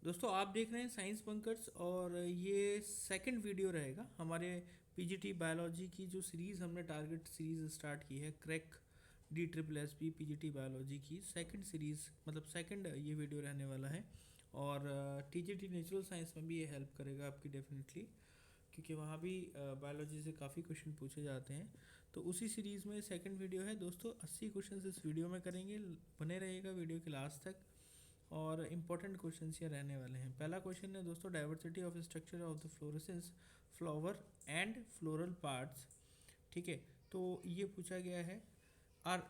दोस्तों आप देख रहे हैं साइंस बंकर्स और ये सेकंड वीडियो रहेगा हमारे पीजीटी बायोलॉजी की जो सीरीज़ हमने टारगेट सीरीज़ स्टार्ट की है crack D triple S P PGT biology की सेकंड सीरीज़ मतलब सेकंड ये वीडियो रहने वाला है। और टीजीटी नेचुरल साइंस में भी ये हेल्प करेगा आपकी डेफिनेटली, क्योंकि वहाँ भी बायोलॉजी से काफ़ी क्वेश्चन पूछे जाते हैं। तो उसी सीरीज़ में सेकंड वीडियो है दोस्तों, 80 क्वेश्चन इस वीडियो में करेंगे, बने रहिएगा वीडियो के लास्ट तक। और इम्पॉर्टेंट क्वेश्चन ये रहने वाले हैं। पहला क्वेश्चन है दोस्तों, diversity of structure of the florescence flower and floral parts. ठीक है, तो ये पूछा गया है are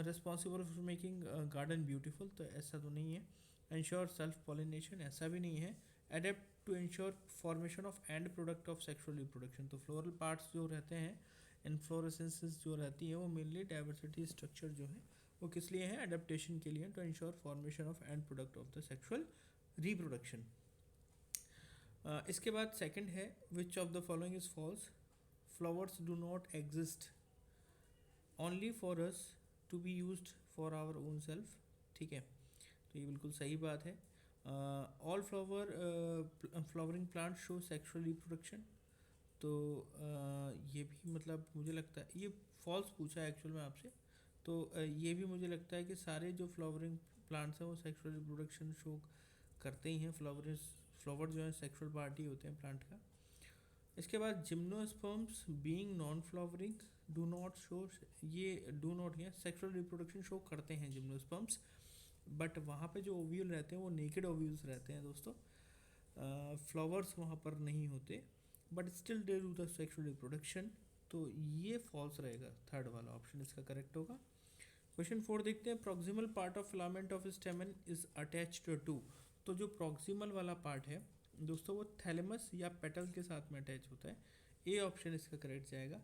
responsible for making garden beautiful, तो ऐसा तो नहीं है। इंश्योर सेल्फ पॉलिनेशन, ऐसा भी नहीं है। Adapt to ensure formation of end product of sexual reproduction, तो फ्लोरल पार्ट्स जो रहते हैं, इन्फ्लोरेसेंसेस जो रहती है वो मेनली डाइवर्सिटी स्ट्रक्चर जो है वो किस लिए है, अडेप्टेशन के लिए, to ensure formation of end product of the sexual reproduction. इसके बाद सेकंड है, which of the following is false, flowers do not exist only for us to be used for our own self. ठीक है, तो ये बिल्कुल सही बात है। All flowering plant show sexual reproduction, तो ये भी मतलब मुझे लगता है ये फॉल्स पूछा है एक्चुअल में आपसे। तो ये भी मुझे लगता है कि सारे जो फ्लावरिंग प्लांट्स हैं वो सेक्सुअल रिप्रोडक्शन शो करते ही हैं। फ्लावर जो है सेक्सुअल पार्ट ही होते हैं प्लांट का। इसके बाद gymnosperms being non flowering do not show, ये डू नॉट है, सेक्सुअल रिप्रोडक्शन शो करते हैं जिम्नोस्पर्म्स, बट वहाँ पे जो ओव्यूल रहते हैं वो नेकेड ओव्यूल्स रहते हैं दोस्तों। फ्लावर्स वहाँ पर नहीं होते, but still they do the sexual reproduction, तो ये फॉल्स रहेगा, थर्ड वाला ऑप्शन इसका करेक्ट होगा। क्वेश्चन 4 देखते हैं, proximal part of filament of stamen is attached to, तो जो प्रोक्सिमल वाला पार्ट है दोस्तों वो थैलेमस या पेटल के साथ में अटैच होता है। ए ऑप्शन इसका करेक्ट जाएगा।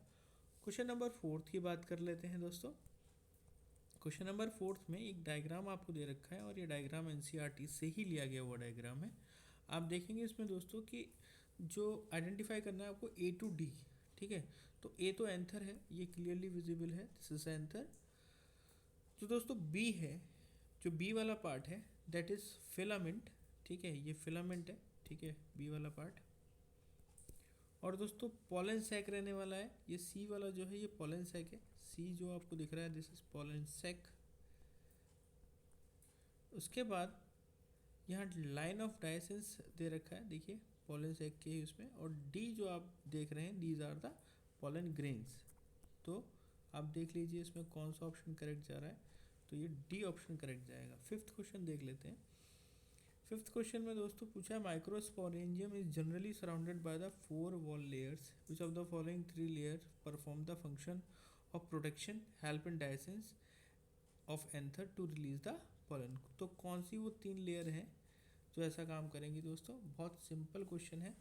क्वेश्चन नंबर 4 की बात कर लेते हैं दोस्तों। क्वेश्चन नंबर 4 में एक डायग्राम आपको दे रखा है और ये डायग्राम एनसीईआरटी से ही लिया गया हुआ डायग्राम है। आप देखेंगे इसमें दोस्तों कि जो आइडेंटिफाई करना है आपको ए टू डी। ठीक है, तो ए तो एंथर है, ये क्लियरली विजिबल है, दिस इज एंथर। जो दोस्तों बी है, जो बी वाला पार्ट है दैट इज फिलामेंट। ठीक है, ये फिलामेंट है, ठीक है, बी वाला पार्ट। और दोस्तों पॉलन सैक रहने वाला है, ये सी वाला जो है ये पॉलन सैक है, सी जो आपको दिख रहा है दिस इज पॉलन सैक। उसके बाद यहाँ लाइन ऑफ डायसेंस दे रखा है, देखिए पॉलन सैक के उसमें, और डी जो आप देख रहे हैं these are the pollen grains. तो आप देख लीजिए इसमें कौन सा ऑप्शन करेक्ट जा रहा है, तो ये डी ऑप्शन करेक्ट जाएगा। फिफ्थ क्वेश्चन देख लेते हैं। फिफ्थ क्वेश्चन में दोस्तों पूछा है, microsporangium is generally surrounded by the 4 wall layers, which of the following 3 layer perform the function of protection, help in dehiscence of anther to release the pollen, तो कौन सी वो 3 लेयर हैं जो ऐसा काम करेंगी दोस्तों। बहुत सिंपल क्वेश्चन है।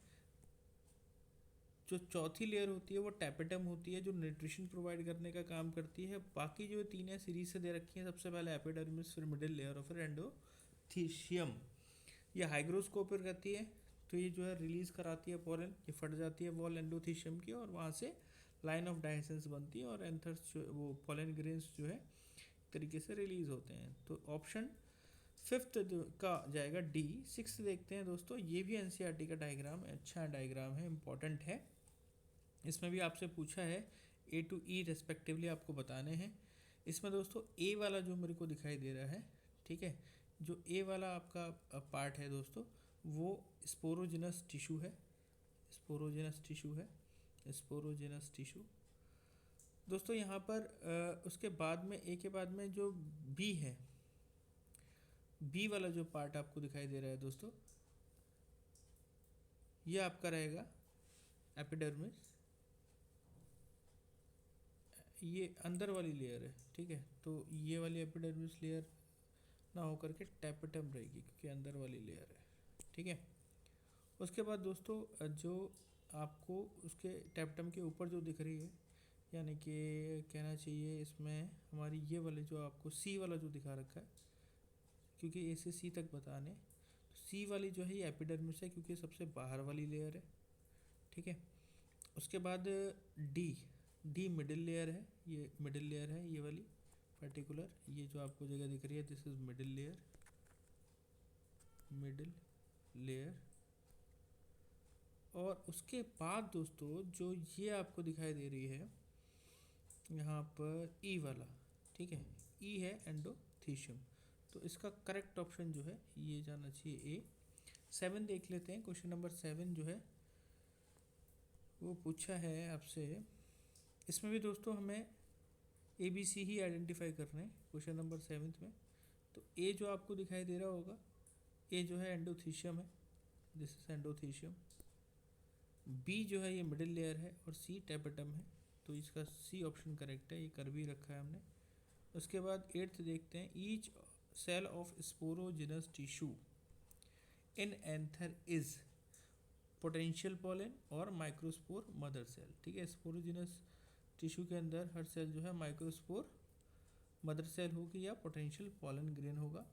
जो चौथी लेयर होती है वो टैपेटम होती है, जो न्यूट्रिशन प्रोवाइड करने का काम करती है। बाकी जो 3 है सीरीज से दे रखी है, सबसे पहले एपिडर्मिस, फिर मिडिल लेयर और फिर एंडोथीशियम। ये हाइग्रोस्कोप पर रहती है, तो ये जो है रिलीज कराती है पॉलन, ये फट जाती है वॉल एंडोथीशियम की और वहाँ से लाइन ऑफ डायसेंस बनती है और एंथर्स वो पॉलन ग्रेन्स जो है तरीके से रिलीज होते हैं। तो ऑप्शन फिफ्थ का जाएगा डी। सिक्स देखते हैं दोस्तों, ये भी एनसीईआरटी का डायग्राम है, अच्छा डायग्राम है, इंपॉर्टेंट है। इसमें भी आपसे पूछा है ए टू ई रेस्पेक्टिवली आपको बताने हैं। इसमें दोस्तों ए वाला जो मेरे को दिखाई दे रहा है, ठीक है, जो ए वाला आपका पार्ट है दोस्तों वो स्पोरोजिनस टिश्यू है, स्पोरोजिनस टिश्यू है, स्पोरोजिनस टिश्यू। दोस्तों यहाँ पर उसके बाद में ए के बाद में जो बी है, बी वाला जो पार्ट आपको दिखाई दे रहा है दोस्तों, ये आपका रहेगा एपिडर्मिस, ये अंदर वाली लेयर है। ठीक है, तो ये वाली एपिडर्मिस लेयर ना होकर के टैपेटम रहेगी क्योंकि अंदर वाली लेयर है। ठीक है, उसके बाद दोस्तों जो आपको उसके टैपेटम के ऊपर जो दिख रही है, यानी कि कहना चाहिए इसमें हमारी ये वाले जो आपको सी वाला जो दिखा रखा है, क्योंकि ए से सी तक बताने, तो सी वाली जो है ये एपिडर्मिस है क्योंकि सबसे बाहर वाली लेयर है। ठीक है, उसके बाद डी, डी मिडिल लेयर है, ये मिडिल लेयर है, ये वाली पर्टिकुलर, ये जो आपको जगह दिख रही है this is middle layer, middle layer, और उसके बाद दोस्तों जो ये आपको दिखाई दे रही है यहाँ पर ई वाला, ठीक है, ई है एंडोथीशियम। तो इसका करेक्ट ऑप्शन जो है ये जाना चाहिए ए। 7 देख लेते हैं। क्वेश्चन नंबर 7 जो है वो पूछा है आपसे। इसमें भी दोस्तों हमें A B C he identify करना है क्वेश्चन नंबर 7 में। तो ए जो आपको दिखाई दे रहा होगा, ए जो है एंडोथीशियम है, दिस इज एंडोथीशियम। बी जो है ये मिडिल लेयर है, और सी टेपेटम है। तो इसका सी ऑप्शन करेक्ट है, ये कर भी रखा है हमने। उसके बाद 8th देखते हैं। Each cell of sporogenous tissue in anther is potential pollen or microspore mother cell. ठीक है, स्पोरोजिनस टिश्यू के अंदर हर सेल जो है माइक्रोस्पोर मदर सेल होगी या पोटेंशियल पोलन ग्रेन होगा।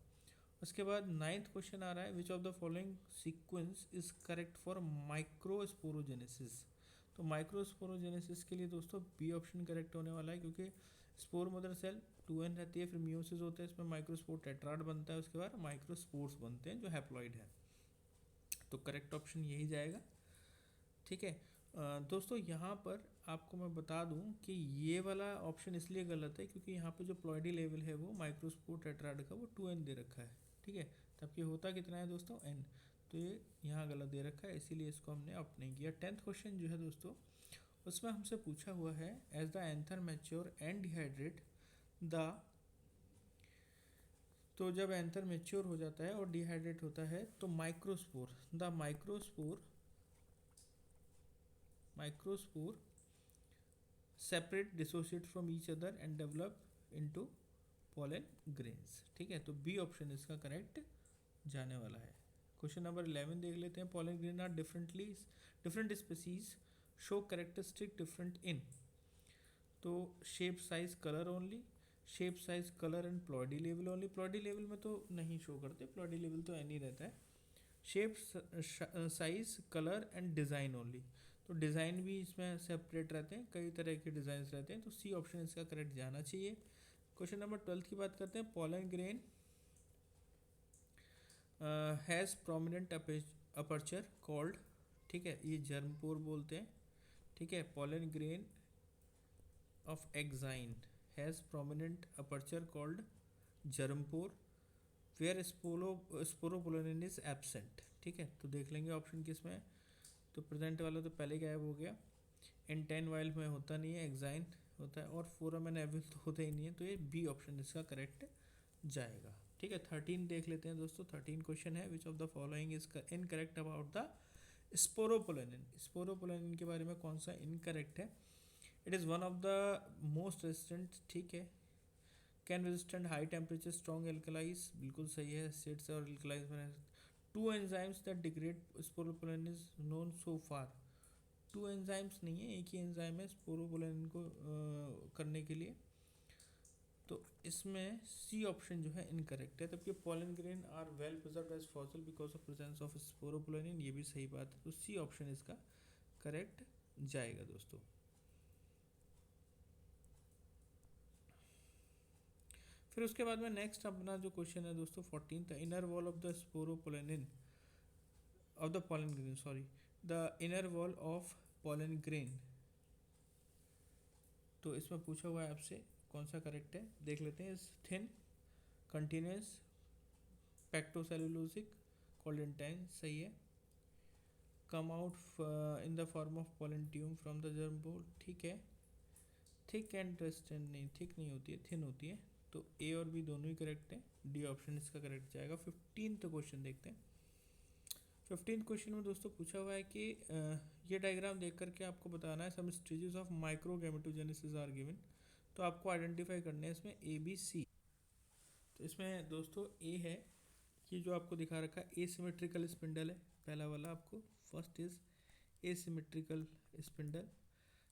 उसके बाद 9th क्वेश्चन आ रहा है, which of the following sequence is correct for microsporogenesis. तो माइक्रोस्पोरोजेनेसिस के लिए दोस्तों बी ऑप्शन करेक्ट होने वाला है, क्योंकि स्पोर मदर सेल 2n रहती है, फिर मियोसिस होता है, इसमें माइक्रोस्पोर टेट्राड बनता है, उसके बाद माइक्रोस्पोर्स बनते हैं जो हैप्लॉइड है। तो करेक्ट ऑप्शन यही जाएगा। ठीक है दोस्तों, यहाँ पर आपको मैं बता दूं कि ये वाला ऑप्शन इसलिए गलत है क्योंकि यहाँ पे जो प्लॉइडी लेवल है वो माइक्रोस्पोर टेट्राड का वो 2n दे रखा है। ठीक है, तब ये होता कितना है दोस्तों, n। तो ये यहाँ गलत दे रखा है, इसीलिए इसको हमने ऑप्ट नहीं किया। 10th क्वेश्चन जो है दोस्तों, उसमें हमसे पूछा हुआ है, as the anther mature and dehydrate the. तो जब एंथर मैच्योर हो जाता है और डिहाइड्रेट होता है तो microspore separate dissociate from each other and develop into pollen grains. ठीक है, तो बी ऑप्शन इसका करेक्ट जाने वाला है। क्वेश्चन नंबर 11 देख लेते हैं। Pollen grain are different species show characteristic different in. तो shape size colour only, shape size colour and ploidy level only. Ploidy level में तो नहीं शो करते, प्लॉडी लेवल तो एनी रहता है। Shape size colour and design only, तो design भी इसमें सेपरेट रहते हैं, कई तरह के डिज़ाइन रहते हैं। तो सी ऑप्शन इसका करेक्ट जाना चाहिए। क्वेश्चन नंबर 12 की बात करते हैं। Pollen grain has prominent aperture called. ठीक है, ये जर्मपोर बोलते हैं। ठीक है, pollen grain of exine has prominent aperture called germ pore where sporopollenin is absent. ठीक है, तो देख लेंगे ऑप्शन किस में है। तो प्रेजेंट वाला तो पहले गायब हो गया, इन वाइल्ड में होता नहीं है, एक्साइन होता है, और फोरम एंड एविल तो होता ही नहीं है। तो ये बी ऑप्शन इसका करेक्ट जाएगा। ठीक है, 13 देख लेते हैं दोस्तों। 13 क्वेश्चन है, which of the following is incorrect about the sporopollenin. Sporopollenin के बारे में कौन सा इनकरेक्ट है। It is one of the most resistant. ठीक है, can resistant high temperature strong alkalis, बिल्कुल सही है। एसिड्स और एल्कलाइज में 2 enzymes that degrade sporopollenin is known so far. 2 enzymes नहीं है, एक ही एंजाइम है स्पोरोपोलिन को करने के लिए। तो इसमें सी ऑप्शन जो है इनकरेक्ट है। तब कि pollen grain are well preserved as fossil because of presence of sporopollenin, ये भी सही बात है। तो सी ऑप्शन इसका करेक्ट जाएगा दोस्तों। फिर उसके बाद में नेक्स्ट अपना जो क्वेश्चन है दोस्तों 14, the inner wall of the sporopollenin of the pollen grain, sorry, the inner wall of pollen grain. तो इसमें पूछा हुआ है आपसे कौन सा करेक्ट है, देख लेते हैं। इस थिन कंटिन्यूस पैक्टोसेलुलोसिक कॉल्डेंटाइन, सही है। Come out in the form of pollen tube from the germ बोल, ठीक है। थिक एंड रेस्टेंट, नहीं, थिक नहीं होती है, थिन होती है। तो ए और बी दोनों ही करेक्ट है, डी ऑप्शन इसका करेक्ट जाएगा। 15th क्वेश्चन देखते हैं। 15th क्वेश्चन में दोस्तों पूछा हुआ है कि ये डायग्राम देख करके आपको बताना है some stages of microgametogenesis are given. तो आपको आइडेंटिफाई करने हैं इसमें ए बी सी। तो इसमें दोस्तों ए है, ये जो आपको दिखा रखा है एसिमेट्रिकल स्पिंडल है, पहला वाला आपको first is asymmetrical spindle.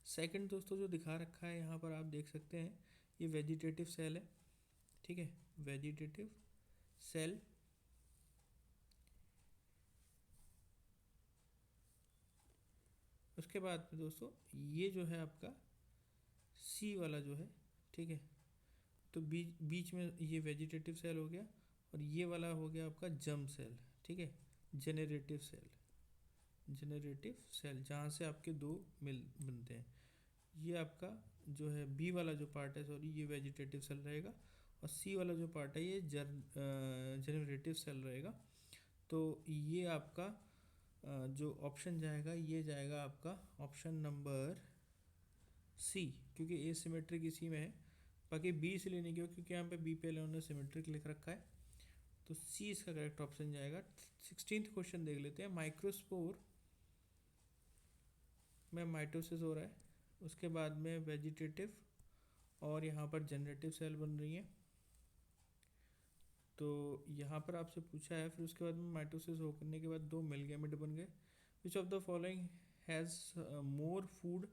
Second दोस्तों जो दिखा रखा है यहाँ पर आप देख सकते हैं, ये वेजिटेटिव सेल है। ठीक है, वेजिटेटिव सेल। उसके बाद में दोस्तों ये जो है आपका सी वाला जो है, ठीक है, तो बीच में ये वेजिटेटिव सेल हो गया, और ये वाला हो गया आपका जर्म सेल। ठीक है, जेनरेटिव सेल, जेनरेटिव सेल जहाँ से आपके दो मिल बनते हैं। ये आपका जो है बी वाला जो पार्ट है, सॉरी, ये वेजिटेटिव सेल रहेगा, और सी वाला जो पार्ट है ये जनरेटिव सेल रहेगा। तो ये आपका जो ऑप्शन जाएगा ये जाएगा आपका ऑप्शन नंबर सी, क्योंकि ए सिमेट्रिक इसी में है। बाकी बी इसलिए नहीं किया क्योंकि यहाँ पे बी पहले उन्होंने सिमेट्रिक लिख रखा है, तो सी इसका करेक्ट ऑप्शन जाएगा। 16th क्वेश्चन देख लेते हैं। माइक्रोस्पोर में माइटोसिस हो रहा है, उसके बाद में वेजिटेटिव और यहाँ पर जनरेटिव सेल बन रही है। तो यहाँ पर आपसे पूछा है, फिर उसके बाद में माइटोसिस हो करने के बाद दो मेल गैमेट बन गए। विच of the following has more food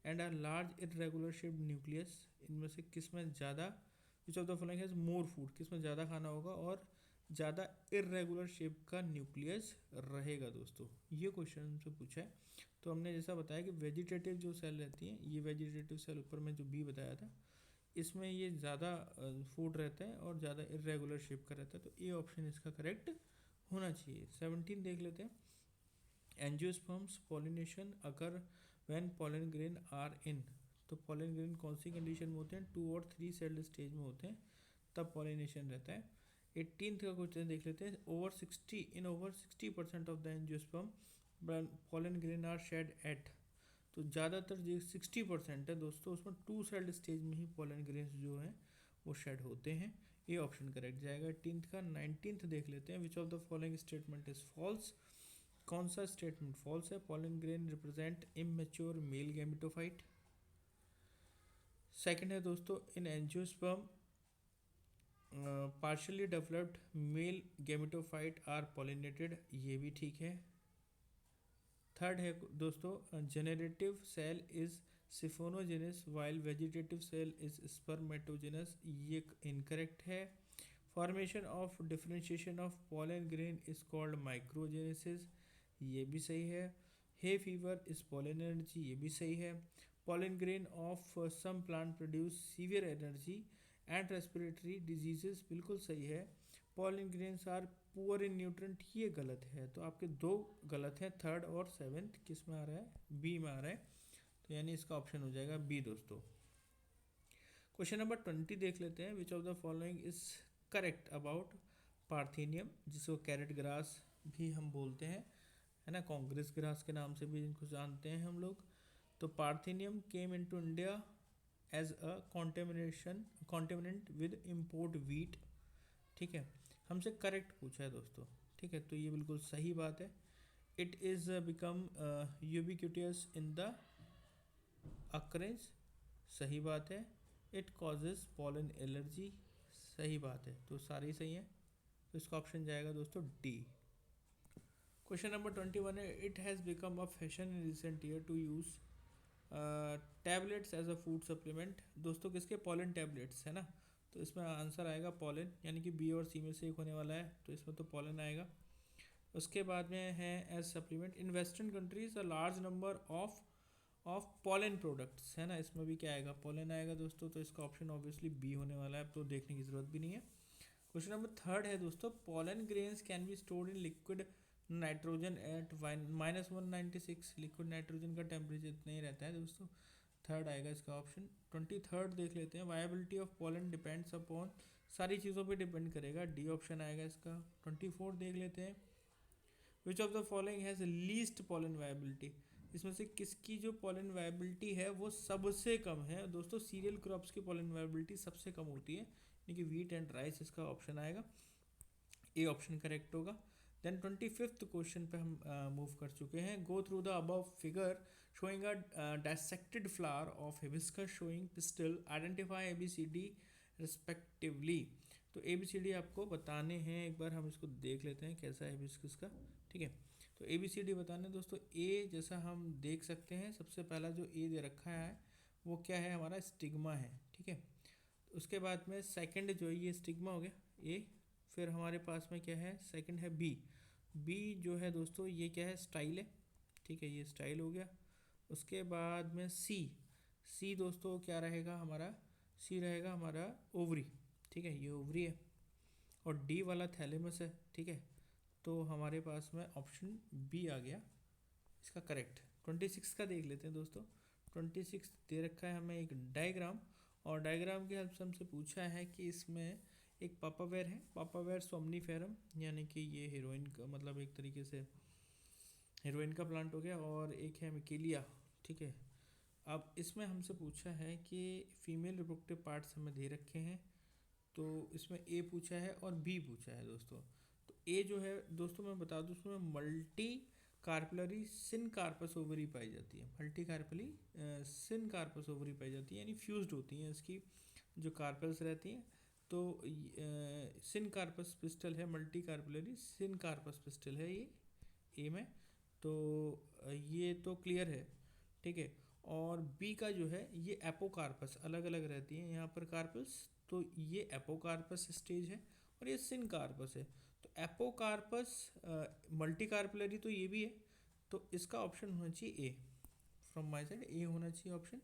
and a large irregular shaped nucleus, इनमें से किस में ज़्यादा, विच of the following has more food, किस में ज़्यादा खाना होगा और ज़्यादा इरेगुलर शेप का न्यूक्लियस रहेगा। दोस्तों ये क्वेश्चन हमसे पूछा है। तो हमने जैसा बताया कि वेजिटेटिव जो सेल रहती हैं, ये वेजिटेटिव सेल ऊपर में जो बी बताया था, इसमें ये ज़्यादा फूड रहता है और ज़्यादा इरेगुलर शेप का रहता है, तो ए ऑप्शन इसका करेक्ट होना चाहिए। 17 देख लेते हैं। एंजियोस्पर्म्स पॉलिनेशन अगर when pollen grain are in, तो पॉलन ग्रेन कौन सी कंडीशन में होते हैं, 2 और 3 सेल्ड स्टेज में होते हैं, तब पॉलिनेशन रहता है। 18th का क्वेश्चन देख लेते हैं। Over 60% of the angiosperm pollen grain are shed at, तो ज़्यादातर जो 60% है दोस्तों, उसमें 2 सेल्ड स्टेज में ही पॉलन ग्रेन्स जो हैं वो शेड होते हैं। ये ऑप्शन करेक्ट जाएगा 18th का। 19th देख लेते हैं। Which of the following statement is false, कौन सा स्टेटमेंट फॉल्स है। Pollen grain represent immature male gametophyte. Second है दोस्तों, in angiosperm partially developed male gametophyte are pollinated, ये भी ठीक है। थर्ड है दोस्तों, generative cell is siphonogenous while vegetative cell is spermatogenous, ये इनकरेक्ट है। Formation of differentiation of pollen grain is called microgenesis, ये भी सही है। Hay fever is pollen energy, ये भी सही है। Pollen grain of some plant produce severe energy and respiratory diseases, बिल्कुल सही है। Pollen grains are poor in nutrient, ये गलत है। तो आपके दो गलत हैं, थर्ड और सेवेंथ किस में आ रहा है, बी में आ रहा है, तो यानी इसका ऑप्शन हो जाएगा बी दोस्तों। क्वेश्चन नंबर 20 देख लेते हैं। Which of the following is correct about parthenium, जिसको कैरेट ग्रास भी हम बोलते हैं, है ना, कांग्रेस ग्रास के नाम से भी इनको जानते हैं हम लोग। तो parthenium came into India as a contaminant with import wheat, ठीक है, हमसे करेक्ट पूछा है दोस्तों, ठीक है, तो ये बिल्कुल सही बात है। It is become ubiquitous in the occurrence, सही बात है। इट कॉजेज पॉलन एलर्जी, सही बात है, तो सारी सही है, तो इसका ऑप्शन जाएगा दोस्तों डी। क्वेश्चन नंबर 21 है। It has become a fashion in recent year to use tablets as a food supplement, दोस्तों किसके, पॉलन टैबलेट्स, है ना, तो इसमें आंसर आएगा पॉलन, यानी कि बी और सी में से एक होने वाला है, तो इसमें तो पॉलन आएगा। उसके बाद में है as supplement in western countries a large number of pollen products, है ना, इसमें भी क्या आएगा, पॉलन आएगा दोस्तों, तो इसका ऑप्शन ऑब्वियसली बी होने वाला है, तो देखने की जरूरत भी नहीं है। क्वेश्चन नंबर 3 है दोस्तों। Pollen grains can be stored in liquid nitrogen eight -196, liquid nitrogen का टेम्परेचर इतना ही रहता है दोस्तों, थर्ड आएगा इसका ऑप्शन। 23 देख लेते हैं। Viability of pollen depends upon, सारी चीज़ों पे डिपेंड करेगा, डी ऑप्शन आएगा इसका। 24 देख लेते हैं। Which of the following has least pollen viability, इसमें से किसकी जो पॉलन वायबिलिटी है वो सबसे कम है दोस्तों। सीरियल क्रॉप्स की पॉलन वायबिलिटी सबसे कम होती है, यानी कि वीट एंड राइस, इसका ऑप्शन आएगा, ए ऑप्शन करेक्ट होगा। देन 25th क्वेश्चन पे हम मूव कर चुके हैं। Go through the above figure showing a dissected flower of hibiscus showing pistil, identify ABCD respectively, तो ABCD आपको बताने हैं, एक बार हम इसको देख लेते हैं कैसा है हिबिस्कस का, ठीक है, तो ABCD बताने दोस्तों। ए जैसा हम देख सकते हैं, सबसे पहला जो ए दे रखा है वो क्या है, हमारा स्टिग्मा है, ठीक है, उसके बाद में सेकंड जो है ये स्टिग्मा हो गया ए, फिर हमारे पास में क्या है, सेकंड है बी, बी जो है दोस्तों ये क्या है, स्टाइल है, ठीक है, ये स्टाइल हो गया। उसके बाद में सी, सी दोस्तों क्या रहेगा हमारा, सी रहेगा हमारा ओवरी, ठीक है, ये ओवरी है। और डी वाला थैलेमस है, ठीक है, तो हमारे पास में ऑप्शन बी आ गया इसका करेक्ट। 26 का देख लेते हैं दोस्तों। 26 दे रखा है हमें एक डायग्राम, और डायग्राम की हेल्प से हमसे पूछा है कि इसमें एक पापावेर है, पापावेर सोमनीफेरम, यानी कि ये हीरोइन का मतलब एक तरीके से हीरोइन का प्लांट हो गया, और एक है मिकेलिया। ठीक है, अब इसमें हमसे पूछा है कि फीमेल रिप्रोडक्टिव पार्ट्स हमें दे रखे हैं, तो इसमें ए पूछा है और बी पूछा है दोस्तों। तो ए जो है दोस्तों मैं बता दूं, उसमें मल्टी कार्पलरी सिन कार्पस ओवरी पाई जाती है, मल्टी कार्पली सिन कार्पस ओवरी पाई जाती है, यानी फ्यूज्ड होती हैं इसकी जो कार्पल्स रहती हैं। तो सिन कार्पस पिस्टल है, मल्टी कार्पलरी सिन कार्पस पिस्टल है ये ए में। तो ये तो क्लियर है, ठीक है। और बी का जो है ये एपोकार्पस अलग अलग रहती हैं यहाँ पर कार्पल्स, तो ये एपोकार्पस स्टेज है और ये सिन कार्पस है। तो एपोकार्पस मल्टी कार्पलरी तो ये भी है, तो इसका ऑप्शन होना चाहिए ए। फ्रॉम माय साइड ए होना चाहिए ऑप्शन।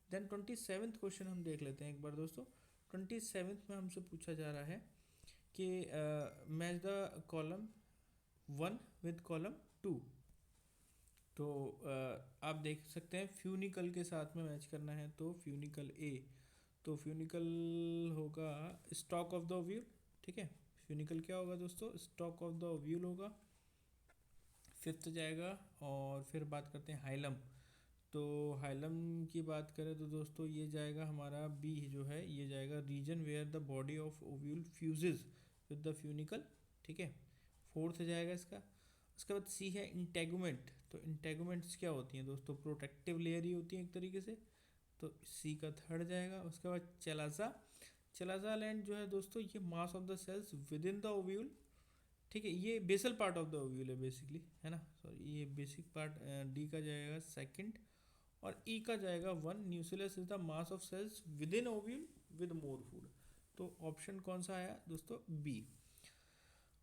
देन 27th क्वेश्चन हम देख लेते हैं एक बार दोस्तों। 27th में हमसे पूछा जा रहा है कि match the column 1 with column 2। तो आप देख सकते हैं फ्यूनिकल के साथ में मैच करना है, तो फ्यूनिकल ए, तो फ्यूनिकल होगा स्टॉक ऑफ द ओव्यूल। ठीक है, फ्यूनिकल क्या होगा दोस्तों, स्टॉक ऑफ द ओव्यूल होगा। फिफ्थ जाएगा, और फिर बात करते हैं हाइलम। तो हाइलम की बात करें तो दोस्तों ये जाएगा हमारा बी जो है, ये जाएगा region where the body of ovule fuses with the funicle. ठीक है, फोर्थ जाएगा इसका। उसके बाद सी है इंटेगुमेंट। तो इंटेगुमेंट्स क्या होती हैं दोस्तों, प्रोटेक्टिव लेयर ही होती है एक तरीके से, तो सी का थर्ड जाएगा। उसके बाद चलाजा, चलाजा लैंड जो है दोस्तों ये mass of the cells within the ovule. ठीक है, ये basal part of the ovule है बेसिकली, है ना, सॉरी ये बेसिक पार्ट। डी का जाएगा सेकंड, और ई का जाएगा 1। Nucleus is the mass of cells within ovule with more food. तो ऑप्शन कौन सा आया दोस्तों, बी।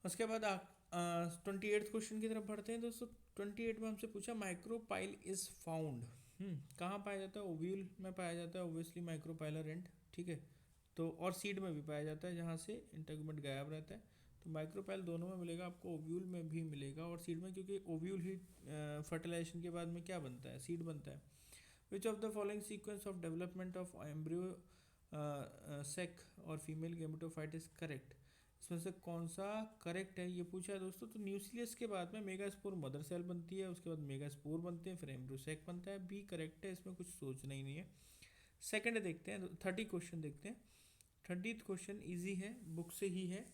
उसके बाद 28th क्वेश्चन की तरफ बढ़ते हैं दोस्तों। 28 में हमसे पूछा माइक्रोपाइल इज फाउंड, कहाँ पाया जाता है, ओव्यूल में पाया जाता है ओब्वियसली माइक्रोपाइलर एंड। ठीक है, तो और सीड में भी पाया जाता है जहाँ से इंटेगुमेंट गायब रहता है। तो माइक्रोपाइल दोनों में मिलेगा आपको, ओव्यूल में भी मिलेगा और सीड में, क्योंकि ओव्यूल ही फर्टिलाइजेशन के बाद में क्या बनता है, सीड बनता है। Which of the following sequence of development of embryo sac और फीमेल गेमेटोफाइट इज करेक्ट। इसमें से कौन सा करेक्ट है ये पूछा है दोस्तों। तो न्यूक्लियस के बाद में मेगास्पोर मदर सेल बनती है, उसके बाद मेगास्पोर बनते हैं, फिर एम्ब्रियोसेक बनता है। बी करेक्ट है, इसमें कुछ सोचना ही नहीं है। सेकंड देखते हैं, 30 क्वेश्चन देखते हैं। 30th क्वेश्चन इजी है, बुक से ही है।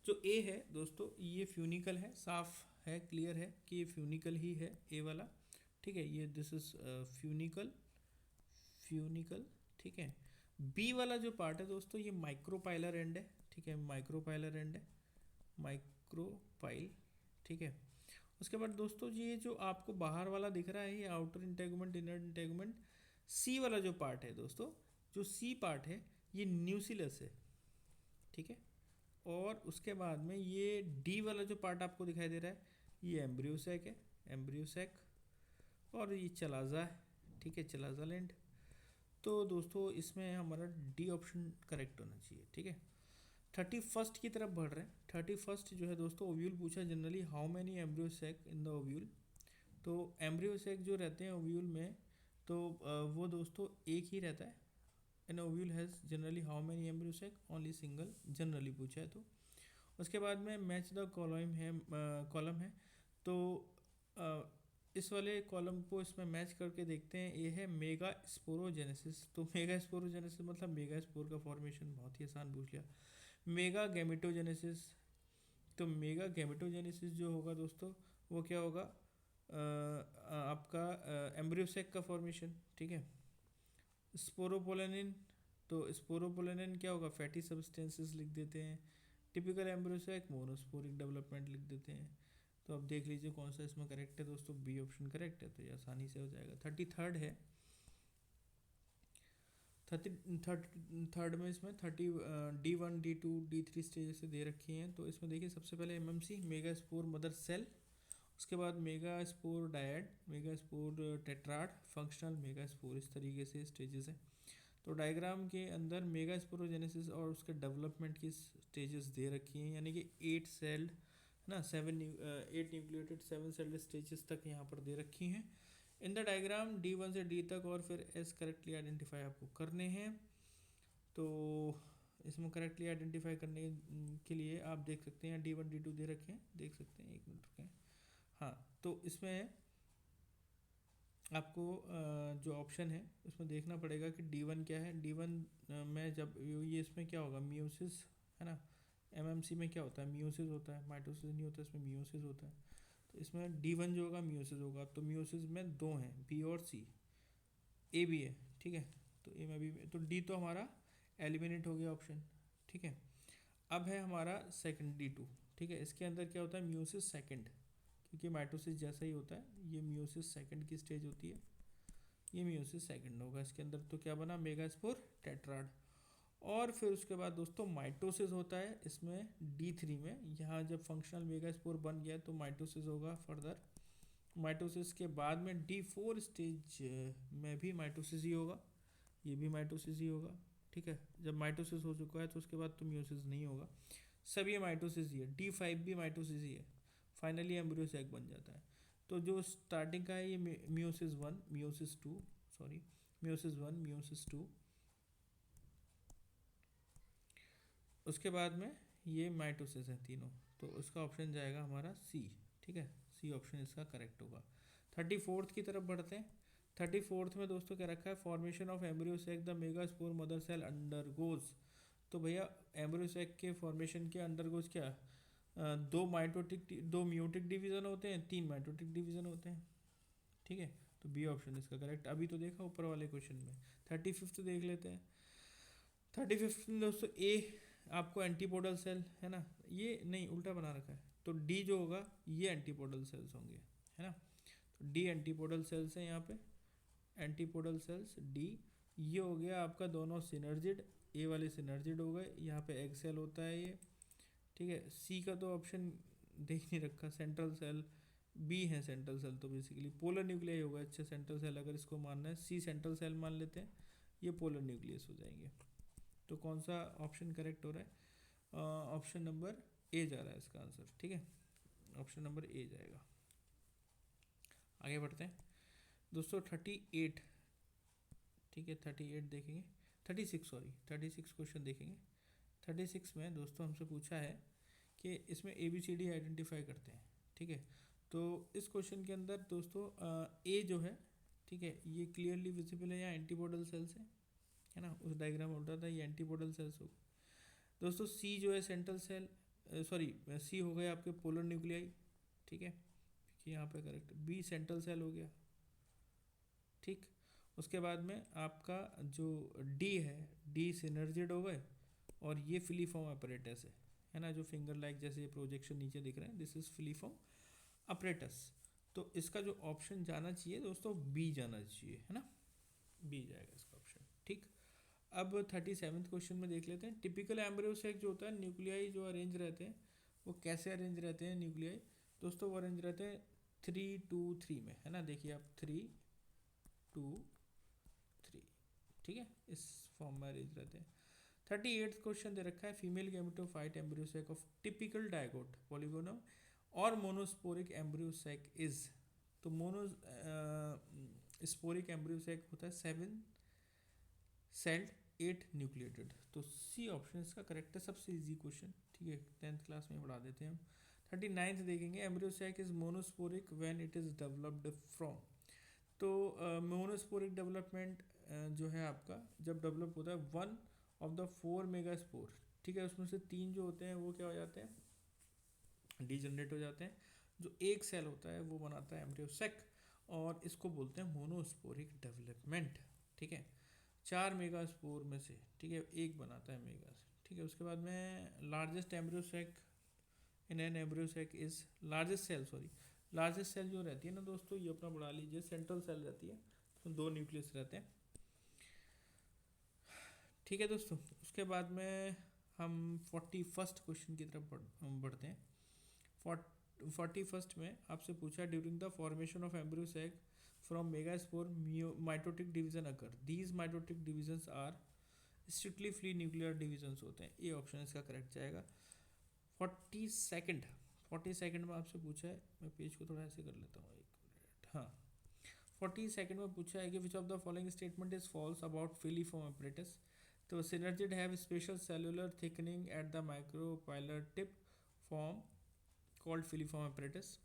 जो ए है दोस्तों ये फ्यूनिकल है, साफ है, क्लियर है कि ये फ्यूनिकल ही है ए वाला। ठीक है, ये दिस इज फ्यूनिकल, फ्यूनिकल। ठीक है, बी वाला जो पार्ट है दोस्तों ये माइक्रोपाइलर एंड है। ठीक है, माइक्रोपाइलर एंड है, माइक्रोपाइल। ठीक है, उसके बाद दोस्तों ये जो आपको बाहर वाला दिख रहा है ये आउटर इंटेगुमेंट इनर इंटेगुमेंट। सी वाला जो पार्ट है दोस्तों, जो सी पार्ट है ये न्यूसिलस है। ठीक है, और उसके बाद में ये डी वाला जो पार्ट आपको दिखाई दे रहा है ये एम्ब्रियोसेक है, एम्ब्रियोसेक। और ये चलाजा है। ठीक है, चलाजा लैंड। तो दोस्तों इसमें हमारा डी ऑप्शन करेक्ट होना चाहिए। ठीक है, 31st की तरफ बढ़ रहे हैं। 31st जो है दोस्तों ओव्यूल पूछा, generally how many embryo sac in the ovule. तो एम्ब्रियोसेक जो रहते हैं ओव्यूल में, तो वो दोस्तों एक ही रहता है। An ovule has generally how many embryo sac, only single, generally पूछा है। तो उसके बाद में मैच द कॉलम है, कॉलम है। तो इस वाले कॉलम को इसमें मैच करके देखते हैं। ये है मेगा स्पोरोजेनेसिस। तो मेगा स्पोरोजेनेसिस मतलब मेगा स्पोर का फॉर्मेशन, बहुत ही आसान पूछ लिया। मेगा गैमेटोजेनेसिस, तो मेगा गैमेटोजेनेसिस जो होगा दोस्तों वो क्या होगा, आपका एम्ब्रियोसेक का फॉर्मेशन। ठीक है, स्पोरोपोलेनिन, तो स्पोरोपोलेनिन क्या होगा, फैटी सब्सटेंसेस लिख देते हैं। टिपिकल एम्ब्रियोसेक मोनोस्पोरिक डेवलपमेंट लिख देते हैं। तो अब देख लीजिए कौन सा इसमें करेक्ट है दोस्तों, बी ऑप्शन करेक्ट है, तो ये आसानी से हो जाएगा। 33rd है, 33rd में इसमें 30 D1 D2 D3 स्टेज से दे रखी हैं। तो इसमें देखिए सबसे पहले MMC megaspore mother cell, उसके बाद megaspore dyad, megaspore tetrad, functional megaspore, इस तरीके से स्टेजेस हैं। तो डायग्राम के अंदर मेगा स्पोरोजेनेसिस और उसके डेवलपमेंट की स्टेजेस दे रखी हैं, यानी कि 8 सेल्ड ना 8 न्यूक्लियोटाइड 7 सेल स्टेजेस तक यहाँ पर दे रखी हैं इन द डायग्राम D1 से D तक, और फिर एस करेक्टली आइडेंटिफाई आपको करने हैं। तो इसमें करेक्टली आइडेंटिफाई करने के लिए आप देख सकते हैं D1 D2 दे रखे हैं, देख सकते हैं, 1 मिनट रुकें। हाँ, तो इसमें आपको जो ऑप्शन है उसमें देखना पड़ेगा कि D1 क्या है। D1 में जब ये इसमें क्या होगा, मियोसिस है ना। MMC में क्या होता है, मियोसिस होता है, माइटोसिस नहीं होता, इसमें मियोसिस होता है। तो इसमें D1 जो होगा मियोसिस होगा। तो मियोसिस में 2 हैं, B और C, A भी है, ठीक है। तो ए में भी, तो D तो हमारा एलिमिनेट हो गया ऑप्शन, ठीक है। अब है हमारा सेकंड D2, ठीक है। इसके अंदर क्या होता है, मियोसिस सेकंड, क्योंकि माइटोसिस जैसा ही होता है, ये मियोसिस सेकंड की स्टेज होती है, ये मियोसिस सेकंड होगा इसके अंदर। तो क्या बना, मेगास्पोर टेट्राड। और फिर उसके बाद दोस्तों माइटोसिस होता है इसमें D3 में। यहाँ जब फंक्शनल मेगास्पोर बन गया तो माइटोसिस होगा फर्दर। माइटोसिस के बाद में D4 स्टेज में भी माइटोसिस ही होगा, ये भी माइटोसिस ही होगा, ठीक है। जब माइटोसिस हो चुका है तो उसके बाद तो मियोसिस नहीं होगा, सब ये माइटोसिस ही है। D5 भी माइटोसिस ही है, फाइनली एम्ब्रियो सैक बन जाता है। तो जो स्टार्टिंग का है ये meiosis 1, meiosis 2, sorry meiosis 1, meiosis 2, उसके बाद में ये माइटोसिस है तीनों। तो उसका ऑप्शन जाएगा हमारा सी, ठीक है। सी ऑप्शन इसका करेक्ट होगा। 34th की तरफ बढ़ते हैं। 34th में दोस्तों क्या रखा है, formation of embryo sac the megaspore mother cell undergoes. तो भैया एम्ब्रियो सैक के फॉर्मेशन के अंडरगोज क्या, 2 म्यूटिक डिवीजन होते हैं, 3 माइटोटिक डिवीजन होते हैं, ठीक है। तो बी ऑप्शन इसका करेक्ट। अभी तो देखा ऊपर वाले क्वेश्चन में। 35th देख लेते हैं। 35th में दोस्तों ए आपको एंटीपोडल सेल है ना, ये नहीं उल्टा बना रखा है, तो डी जो होगा ये एंटीपोडल सेल्स होंगे, है ना। तो डी एंटीपोडल सेल्स हैं यहाँ पे, एंटीपोडल सेल्स डी। ये हो गया आपका दोनों सिनर्जिड, ए वाले सिनर्जिड हो गए, यहाँ पे एग सेल होता है ये, ठीक है। सी का तो ऑप्शन देख नहीं रखा, सेंट्रल सेल बी है सेंट्रल सेल, तो बेसिकली पोलर न्यूक्लियाई होगा। अच्छा सेंट्रल सेल अगर इसको मानना है, सी सेंट्रल सेल मान लेते हैं, ये पोलर न्यूक्लियस हो जाएंगे। तो कौन सा ऑप्शन करेक्ट हो रहा है, ऑप्शन नंबर ए जा रहा है इसका आंसर, ठीक है। ऑप्शन नंबर ए जाएगा। आगे बढ़ते हैं दोस्तों। 38, ठीक है, 38 देखेंगे, 36 सॉरी 36 क्वेश्चन देखेंगे। 36 में दोस्तों हमसे पूछा है कि इसमें ABCD आइडेंटिफाई करते हैं, ठीक है। तो इस क्वेश्चन के अंदर दोस्तों ए जो है, ठीक है, ये क्लियरली विजिबल है, यहाँ एंटीबॉडल सेल्स है ना, उस डायग्राम में उल्टा था, ये एंटीबॉडल सेल्स हो दोस्तों। सी जो है सेंट्रल सेल, सॉरी सी हो गए आपके पोलर न्यूक्लियाई, ठीक है, कि यहाँ पे करेक्ट। बी सेंट्रल सेल हो गया, ठीक। उसके बाद में आपका जो डी है, डी सिनर्जिड हो गए, और ये फिलीफॉर्म अपरेटस है ना, जो फिंगर लाइक जैसे प्रोजेक्शन नीचे दिख रहे हैं, दिस इज फिलीफॉर्म अपरेटस। तो इसका जो ऑप्शन जाना चाहिए दोस्तों बी जाना चाहिए, है ना, बी जाएगा इसका ऑप्शन, ठीक। अब 37th क्वेश्चन में देख लेते हैं। टिपिकल एम्ब्रियो सैक जो होता है, न्यूक्लियाई जो अरेंज रहते हैं वो कैसे अरेंज रहते हैं न्यूक्लियाई दोस्तों, वो अरेंज रहते हैं 3-2-3 में, है ना। देखिए आप 3-2-3, ठीक है, इस फॉर्म में अरेंज रहते हैं। 38th क्वेश्चन दे रखा है, female gametophyte embryo sac of typical dicot polygonum और मोनोस्पोरिक एम्ब्रियो सैक इज। तो मोनो स्पोरिक एम्ब्रियो सैक होता है 7 सेल्ड 8 न्यूक्लिएटेड। तो सी ऑप्शन इसका करेक्ट है, सबसे इजी क्वेश्चन, ठीक है, 10th क्लास में पढ़ा देते हैं हम। 39th देखेंगे, embryo sac is monosporic when it is developed from. तो मोनोस्पोरिक डेवलपमेंट जो है आपका जब डेवलप होता है 1 ऑफ द 4 मेगास्पोर, ठीक है, उसमें से 3 जो होते हैं वो क्या हो जाते हैं, डीजनरेट हो जाते हैं। जो एक सेल होता है वो बनाता है एम्ब्रियो सैक, और इसको बोलते हैं मोनोस्पोरिक डेवलपमेंट, ठीक है। 4 मेगास्पोर में से, ठीक है, एक बनाता है मेगा, ठीक है। उसके बाद में largest embryo sac in an embryo sac is largest cell, sorry largest cell जो रहती है ना दोस्तों, ये अपना बढ़ा लीजिए, सेंट्रल सेल रहती है, तो 2 न्यूक्लियस रहते हैं, ठीक है दोस्तों। उसके बाद में हम 41st क्वेश्चन की तरफ बढ़ते हैं। 41st में आपसे पूछा, during the formation of embryo sac from megaspore mitotic division occur, these mitotic divisions are strictly free nuclear divisions होते हैं, ये ऑप्शन इसका करेक्ट जाएगा। 42nd 42 में आपसे पूछा है, मैं पेज को थोड़ा ऐसे कर लेता हूँ, 1 मिनट। हाँ, 42 में पूछा है कि which of the following statement is false about filiform apparatus. तो synergid have special cellular thickening at the micropylar tip form called filiform apparatus.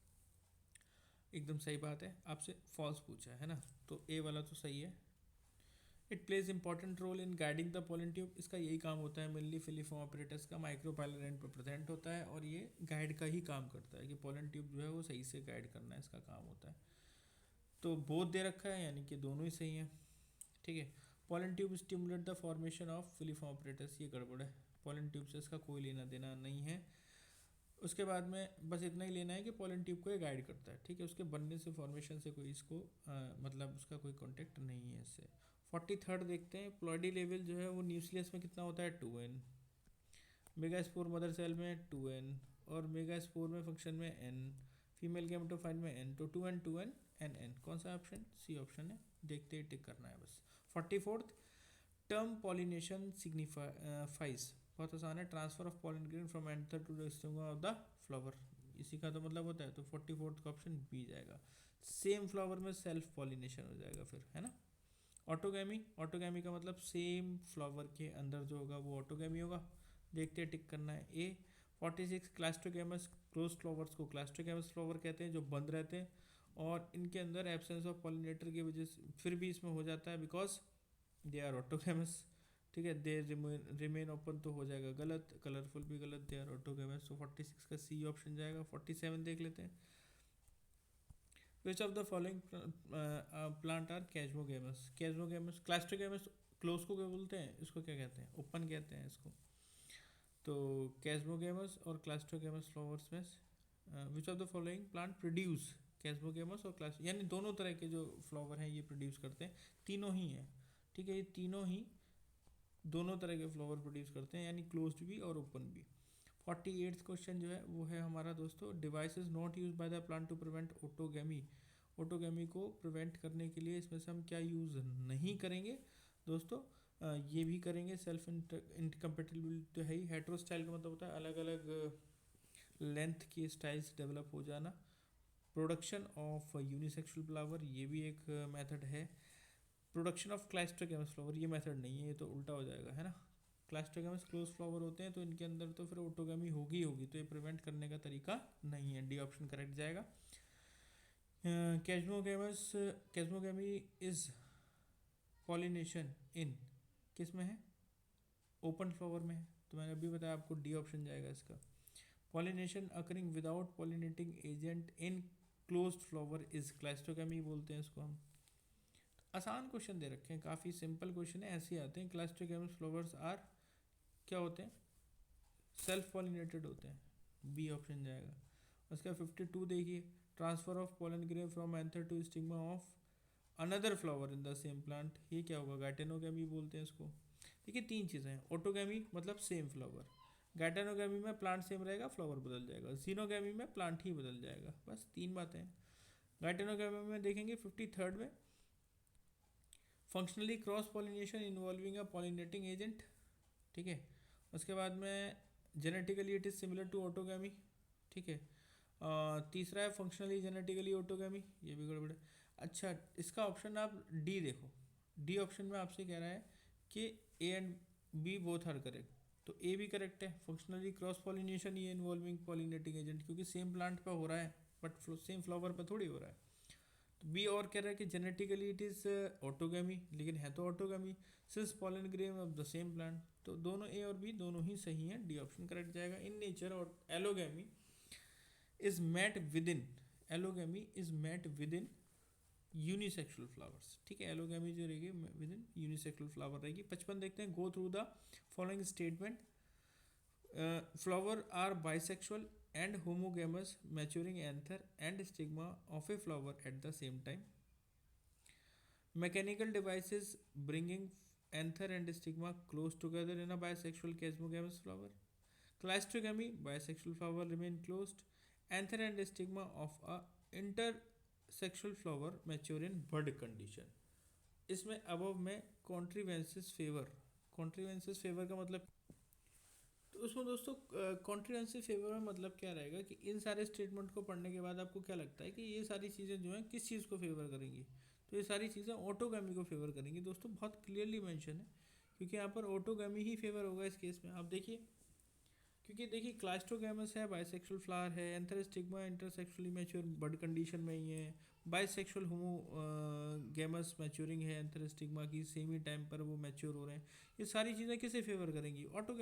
एकदम सही बात है, आपसे फॉल्स पूछा है ना, तो ए वाला तो सही है। It plays important role in guiding the pollen tube, इसका यही काम होता है मेनली फिलीफॉर्म ऑपरेटस का, माइक्रोपाइलर एंड पर प्रेजेंट होता है और ये गाइड का ही काम करता है कि पोलन ट्यूब जो है वो सही से गाइड करना है, इसका काम होता है। तो बोथ दे रखा है यानी कि दोनों ही सही है, ठीक है। Pollen tube stimulate the formation of filiform apparatus, ये गड़बड़ है, पोलन ट्यूब से इसका कोई लेना देना नहीं है। उसके बाद में बस इतना ही लेना है कि पोलन ट्यूब को ये गाइड करता है, ठीक है। उसके बनने से फॉर्मेशन से कोई इसको मतलब उसका कोई कॉन्टेक्ट नहीं है इससे। 43 देखते हैं, प्लॉइडी लेवल जो है वो न्यूक्लियस में कितना होता है 2n, मेगास्पोर मदर सेल में 2n और मेगास्पोर में फंक्शन में n, फीमेल गैमेटोफाइट में n, तो 2n 2n n। कौन सा ऑप्शन? सी ऑप्शन है, देखते ही टिक करना है बस। 44 टर्म पॉलिनेशन सिग्निफाइज, बहुत आसान है, transfer of pollen grain from anther to the stigma of the flower, इसी का तो मतलब होता है। तो 44 का ऑप्शन बी जाएगा। सेम फ्लावर में सेल्फ पॉलिनेशन हो जाएगा फिर, है ना। ऑटोगैमी, ऑटोगैमी का मतलब सेम फ्लावर के अंदर जो होगा वो ऑटोगैमी होगा, देखते टिक करना है ए। 46 क्लास्टोगैमस, क्लोज फ्लावर्स को क्लास्टोगैमस फ्लावर कहते हैं जो बंद रहते हैं और इनके अंदर एब्सेंस ऑफ पॉलिनेटर की वजह से फिर भी इसमें हो जाता है बिकॉज दे आर ऑटोगैमस, ठीक है। दे रिमेन ओपन तो हो जाएगा गलत, कलरफुल भी गलत, दे आर ऑटोगैमस, तो 46 का सी ऑप्शन जाएगा। 47 देख लेते हैं, which of the following plant are chasmogamous, chasmogamous cleistogamous, close को क्या बोलते हैं, इसको क्या कहते हैं, ओपन कहते हैं इसको। तो कैजमोगेमस और क्लास्टोगेमस फ्लावर्स में which of the following plant produce chasmogamous और क्लास, यानी दोनों तरह के जो फ्लावर हैं ये प्रोड्यूस करते हैं, तीनों ही हैं, ठीक है। ये तीनों ही दोनों तरह के फ्लावर प्रोड्यूस करते हैं, यानी क्लोज्ड भी और ओपन भी। 48th क्वेश्चन जो है वो है हमारा दोस्तों, device is not use by the plant to prevent autogamy, autogamy को प्रिवेंट करने के लिए इसमें से हम क्या यूज़ नहीं करेंगे दोस्तों, ये भी करेंगे सेल्फ इनकम्पेटिबिलिटी तो है ही। हेट्रो स्टाइल का मतलब होता है अलग अलग लेंथ की स्टाइल्स डेवलप हो जाना। प्रोडक्शन ऑफ यूनिसेक्सुअल फ्लावर, ये भी एक मेथड है। प्रोडक्शन ऑफ क्लास्टोगैमस फ्लावर, ये मेथड नहीं है, ये तो उल्टा हो जाएगा, है ना। क्लास्टोगैमस क्लोज फ्लावर होते हैं तो इनके अंदर तो फिर ऑटोगैमी होगी होगी, तो ये प्रिवेंट करने का तरीका नहीं है, डी ऑप्शन करेक्ट जाएगा। कैजमोगैमस, कैजमोगैमी इज पॉलिनेशन इन, किस में है, ओपन फ्लावर में है, तो मैंने अभी बताया आपको डी ऑप्शन जाएगा इसका। Pollination occurring without pollinating agent in closed flower is cleistogamy बोलते हैं इसको हम। आसान क्वेश्चन दे रखे हैं, काफ़ी सिंपल क्वेश्चन है, ऐसे आते हैं। क्लास्टोगैमस फ्लावर्स आर क्या होते हैं, सेल्फ पॉलिनेटेड होते हैं, बी ऑप्शन जाएगा। उसका 52 देखिए, transfer of pollen grain from anther to stigma of another flower in the same plant, ये क्या होगा, गाइटेनोगैमी बोलते हैं इसको। देखिए तीन चीज़ें हैं, ऑटोगैमी मतलब सेम फ्लावर, गाइटेनोगैमी में प्लांट सेम रहेगा फ्लावर बदल जाएगा, जीनोगैमी में प्लांट ही बदल जाएगा, बस तीन बातें हैं। गाइटेनोगैमी में देखेंगे 53 में, functionally cross pollination involving a pollinating agent, ठीक है। उसके बाद में genetically it is similar to autogamy, ठीक है। तीसरा है फंक्शनली जेनेटिकली ऑटोगैमी, ये भी गड़बड़ है। अच्छा, इसका ऑप्शन आप डी देखो, डी ऑप्शन में आपसे कह रहा है कि A and B both are correct, तो ए भी करेक्ट है, फंक्शनली क्रॉस पॉलिनेशन ये इन्वॉल्विंग पॉलिनेटिंग एजेंट, क्योंकि सेम प्लांट पर हो रहा है बट सेम फ्लावर पर थोड़ी हो रहा है। तो बी और कह रहा है कि जेनेटिकली इट इज़ ऑटोगैमी, लेकिन है तो autogamy since pollen grain of the same plant, तो दोनों ए और बी दोनों ही सही हैं, डी ऑप्शन करेक्ट जाएगा। इन नेचर और allogamy is met with in, allogamy is met with in unisexual flowers, ठीक है। एलोगैमी जो रहेगी विद इन यूनिसेक्सुअल फ्लावर रहेगी। 55 देखते हैं, go through the following statement, flower are bisexual and homogamous maturing anther and stigma of a flower at the same time. Mechanical devices bringing anther and stigma close together in a bisexual chasmogamous flower. Cleistogamy, bisexual flower remain closed. Anther and stigma of a intersexual flower mature in bud condition. इसमें above में कॉन्ट्रीवेंसिस favour, कॉन्ट्रीवेंसिस favour का मतलब तो उसमें दोस्तों कॉन्ट्रीहेंसिव favour में मतलब क्या रहेगा कि इन सारे स्टेटमेंट को पढ़ने के बाद आपको क्या लगता है कि ये सारी चीज़ें जो हैं किस चीज़ को फेवर करेंगी, तो ये सारी चीज़ें ऑटोगैमी को फेवर करेंगी दोस्तों, बहुत क्लियरली मेंशन है, क्योंकि यहाँ पर ऑटोगैमी ही फेवर होगा इस केस में। आप देखिए, क्योंकि देखिए क्लास्ट्रोगैमस है, बाइसेक्सुअल फ्लावर है, एंथेरोस्टिग्मा इंटरसेक्सुअली मैच्योर बड कंडीशन में ही है, बाइसेक्सुअल होमो गैमस मैच्योरिंग है एंथेरोस्टिग्मा की, सेम ही टाइम पर वो मैच्योर हो रहे हैं, ये सारी चीज़ें किसे फेवर करेंगी, ऑटो